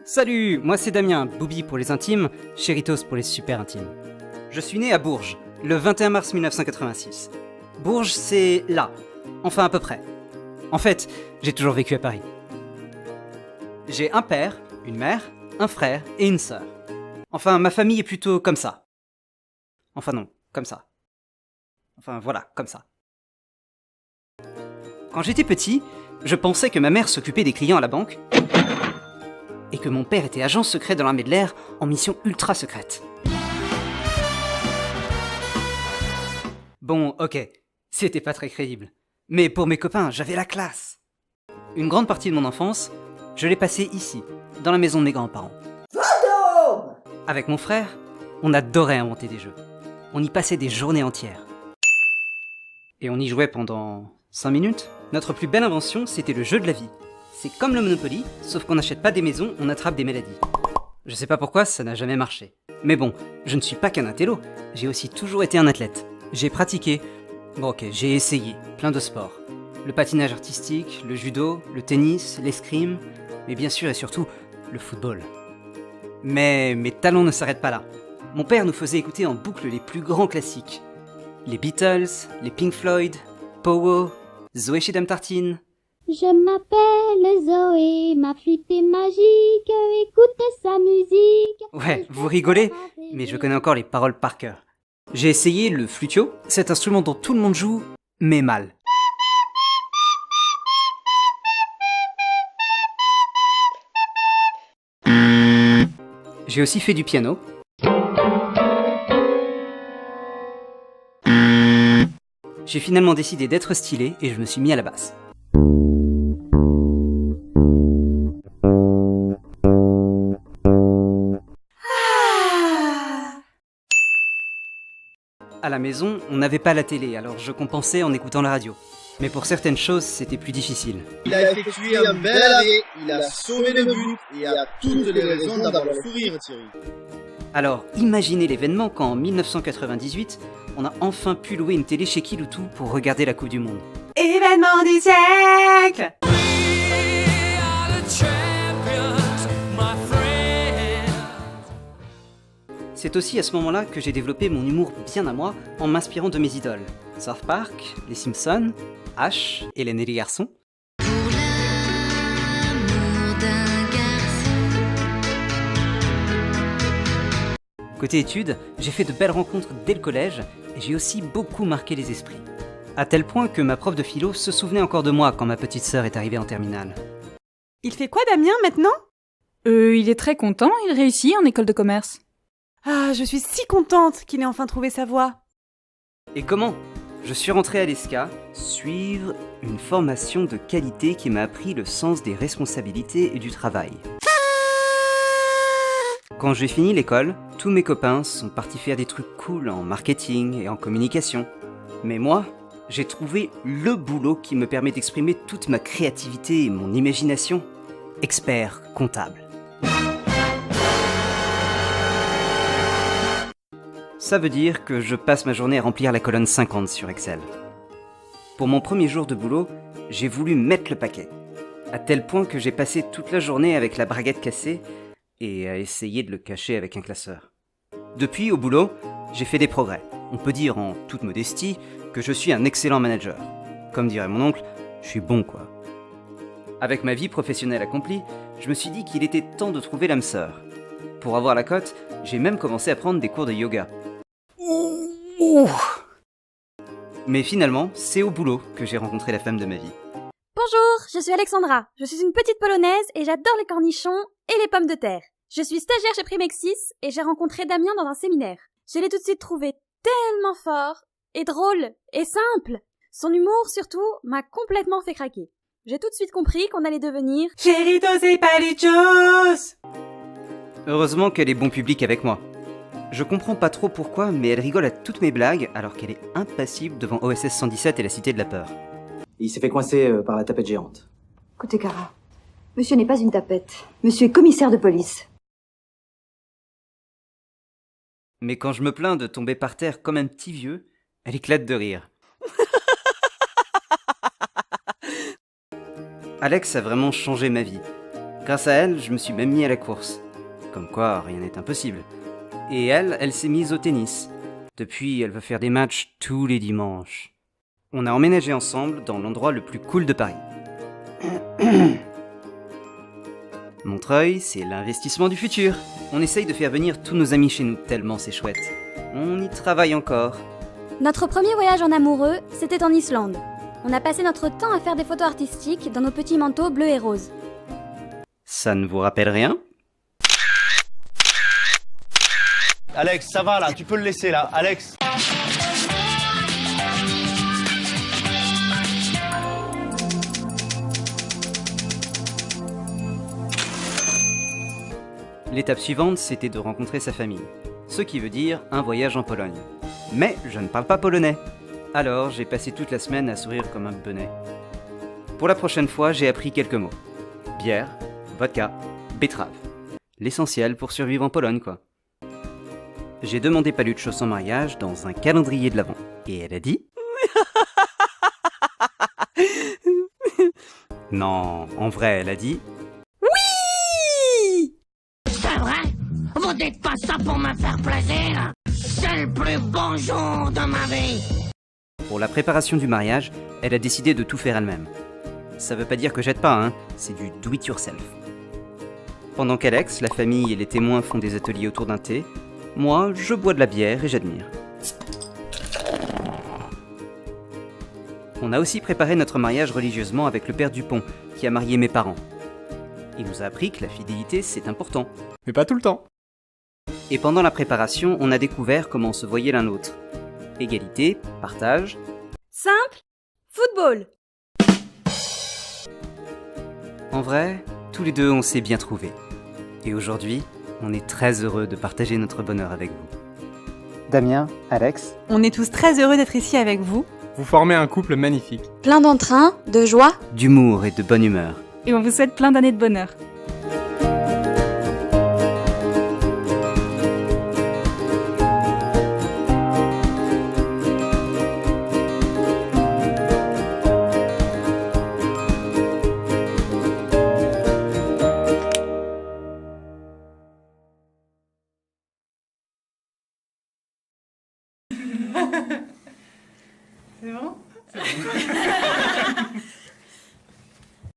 Salut, moi c'est Damien, Booby pour les intimes, Chéritos pour les super intimes. Je suis né à Bourges, le 21 mars 1986. Bourges, c'est là, enfin à peu près. En fait, j'ai toujours vécu à Paris. J'ai un père, une mère, un frère et une sœur. Enfin, ma famille est plutôt comme ça. Enfin non, comme ça. Enfin voilà, comme ça. Quand j'étais petit, je pensais que ma mère s'occupait des clients à la banque et que mon père était agent secret dans l'armée de l'air en mission ultra secrète. Bon, ok, c'était pas très crédible. Mais pour mes copains, j'avais la classe. Une grande partie de mon enfance, je l'ai passée ici, dans la maison de mes grands-parents. Avec mon frère, on adorait inventer des jeux. On y passait des journées entières. Et on y jouait pendant 5 minutes. Notre plus belle invention, c'était le jeu de la vie. C'est comme le Monopoly, sauf qu'on n'achète pas des maisons, on attrape des maladies. Je sais pas pourquoi, ça n'a jamais marché. Mais bon, je ne suis pas qu'un intello, j'ai aussi toujours été un athlète. J'ai pratiqué, j'ai essayé, plein de sports. Le patinage artistique, le judo, le tennis, l'escrime, mais bien sûr et surtout, le football. Mais mes talents ne s'arrêtent pas là. Mon père nous faisait écouter en boucle les plus grands classiques. Les Beatles, les Pink Floyd, Powo, Zoé chez Dame Tartine. Je m'appelle Zoé, ma flûte est magique, écoutez sa musique. Ouais, vous rigolez, mais je connais encore les paroles par cœur. J'ai essayé le flutio, cet instrument dont tout le monde joue, mais mal. J'ai aussi fait du piano. J'ai finalement décidé d'être stylé et je me suis mis à la basse. À la maison, on n'avait pas la télé, alors je compensais en écoutant la radio. Mais pour certaines choses, c'était plus difficile. Il a effectué un bel arrêt, il a sauvé le but et a toutes les raisons d'avoir le sourire, Thierry. Alors, imaginez l'événement quand en 1998, on a enfin pu louer une télé chez Kiloutou pour regarder la Coupe du Monde. Événement du siècle! C'est aussi à ce moment-là que j'ai développé mon humour bien à moi en m'inspirant de mes idoles. South Park, Les Simpsons, H, Hélène et les garçons. Pour l'amour d'un garçon. Côté études, j'ai fait de belles rencontres dès le collège et j'ai aussi beaucoup marqué les esprits. À tel point que ma prof de philo se souvenait encore de moi quand ma petite sœur est arrivée en terminale. Il fait quoi Damien maintenant? Il est très content, il réussit en école de commerce. Ah, je suis si contente qu'il ait enfin trouvé sa voie. Et comment? Je suis rentré à l'ESCA, suivre une formation de qualité qui m'a appris le sens des responsabilités et du travail. Quand j'ai fini l'école, tous mes copains sont partis faire des trucs cool en marketing et en communication. Mais moi, j'ai trouvé le boulot qui me permet d'exprimer toute ma créativité et mon imagination. Expert comptable. Ça veut dire que je passe ma journée à remplir la colonne 50 sur Excel. Pour mon premier jour de boulot, j'ai voulu mettre le paquet. À tel point que j'ai passé toute la journée avec la braguette cassée et à essayer de le cacher avec un classeur. Depuis, au boulot, j'ai fait des progrès. On peut dire en toute modestie que je suis un excellent manager. Comme dirait mon oncle, je suis bon quoi. Avec ma vie professionnelle accomplie, je me suis dit qu'il était temps de trouver l'âme sœur. Pour avoir la cote, j'ai même commencé à prendre des cours de yoga. Mais finalement, c'est au boulot que j'ai rencontré la femme de ma vie. Bonjour, je suis Alexandra. Je suis une petite polonaise et j'adore les cornichons et les pommes de terre. Je suis stagiaire chez Primexis et j'ai rencontré Damien dans un séminaire. Je l'ai tout de suite trouvé tellement fort et drôle et simple. Son humour, surtout, m'a complètement fait craquer. J'ai tout de suite compris qu'on allait devenir Chéritos et Palichos! Heureusement qu'elle est bon public avec moi. Je comprends pas trop pourquoi, mais elle rigole à toutes mes blagues alors qu'elle est impassible devant OSS 117 et la Cité de la Peur. Il s'est fait coincer par la tapette géante. Écoutez, Cara, monsieur n'est pas une tapette. Monsieur est commissaire de police. Mais quand je me plains de tomber par terre comme un petit vieux, elle éclate de rire. Alex a vraiment changé ma vie. Grâce à elle, je me suis même mis à la course. Comme quoi, rien n'est impossible. Et elle s'est mise au tennis. Depuis, elle veut faire des matchs tous les dimanches. On a emménagé ensemble dans l'endroit le plus cool de Paris. Montreuil, c'est l'investissement du futur. On essaye de faire venir tous nos amis chez nous, tellement c'est chouette. On y travaille encore. Notre premier voyage en amoureux, c'était en Islande. On a passé notre temps à faire des photos artistiques dans nos petits manteaux bleus et roses. Ça ne vous rappelle rien ? Alex, ça va là, tu peux le laisser là. Alex. L'étape suivante, c'était de rencontrer sa famille. Ce qui veut dire un voyage en Pologne. Mais je ne parle pas polonais. Alors j'ai passé toute la semaine à sourire comme un benet. Pour la prochaine fois, j'ai appris quelques mots. Bière, vodka, betterave. L'essentiel pour survivre en Pologne, quoi. J'ai demandé Palucho son mariage dans un calendrier de l'Avent. Et elle a dit... Non, en vrai, elle a dit... C'est vrai? Vous dites pas ça pour me faire plaisir? C'est le plus bon jour de ma vie! Pour la préparation du mariage, elle a décidé de tout faire elle-même. Ça veut pas dire que j'aide pas, hein, c'est du do-it-yourself. Pendant qu'Alex, la famille et les témoins font des ateliers autour d'un thé, moi, je bois de la bière et j'admire. On a aussi préparé notre mariage religieusement avec le père Dupont, qui a marié mes parents. Il nous a appris que la fidélité, c'est important. Mais pas tout le temps. Et pendant la préparation, on a découvert comment se voyait l'un l'autre. Égalité, partage... Simple, football. En vrai, tous les deux, on s'est bien trouvés. Et aujourd'hui, on est très heureux de partager notre bonheur avec vous. Damien, Alex... On est tous très heureux d'être ici avec vous. Vous formez un couple magnifique. Plein d'entrain, de joie. D'humour et de bonne humeur. Et on vous souhaite plein d'années de bonheur.